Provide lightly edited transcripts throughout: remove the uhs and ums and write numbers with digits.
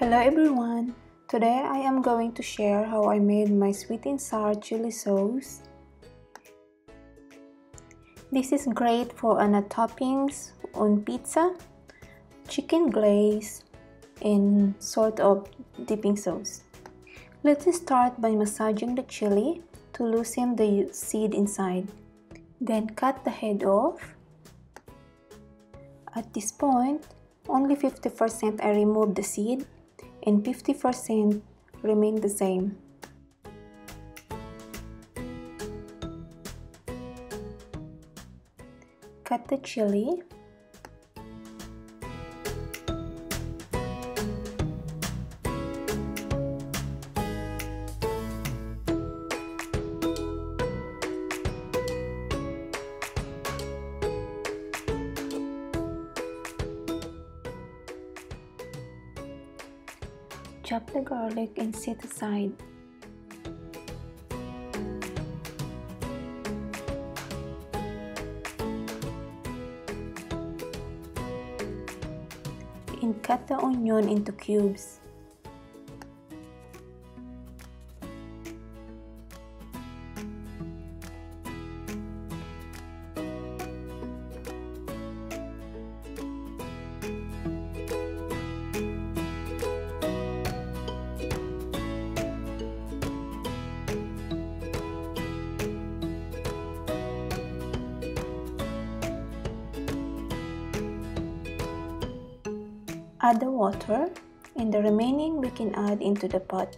Hello everyone! Today I am going to share how I made my sweet and sour chili sauce. This is great for toppings on pizza, chicken glaze, and sort of dipping sauce. Let's start by massaging the chili to loosen the seed inside. Then cut the head off. At this point, only 50% I remove the seed and 50% remain the same. Cut the chili. Chop the garlic and set aside. And cut the onion into cubes. Add the water, and the remaining we can add into the pot.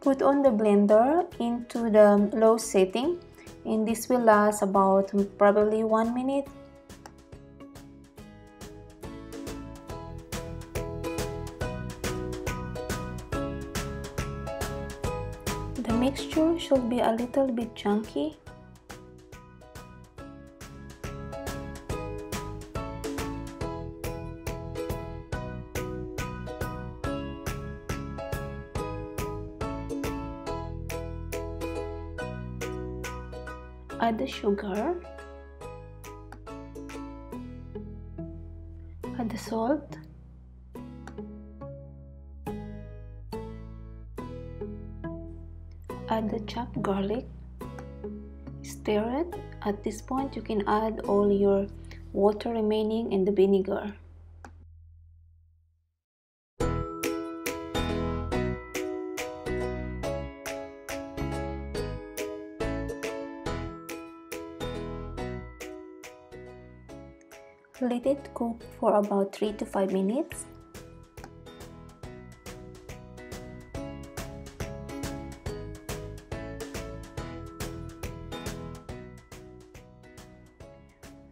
Put on the blender into the low setting, and this will last about probably 1 minute. The mixture should be a little bit chunky. Add the sugar. Add the salt. Add the chopped garlic. Stir it. At this point you can add all your water remaining and the vinegar. Let it cook for about 3 to 5 minutes.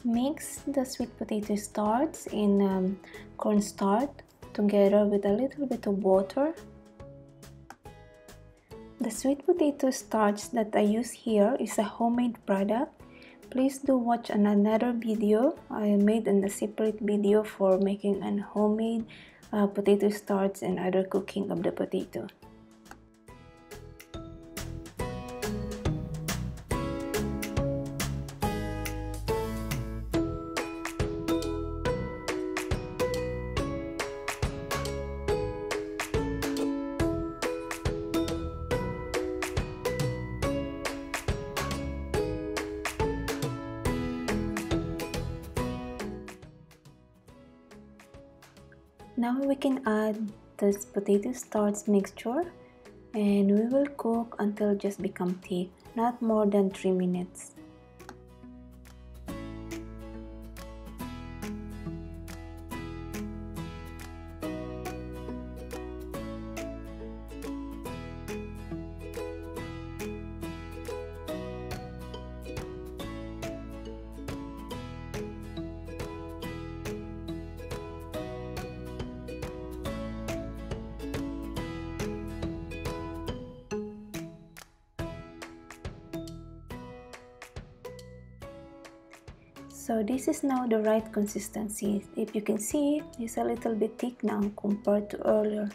Mix the sweet potato starch and cornstarch together with a little bit of water. The sweet potato starch that I use here is a homemade product. Please do watch another video. I made a separate video for making a homemade potato starch and other cooking of the potato. Now we can add this potato starch mixture, and we will cook until it just becomes thick, not more than 3 minutes. So this is now the right consistency. If you can see, it's a little bit thick now compared to earlier.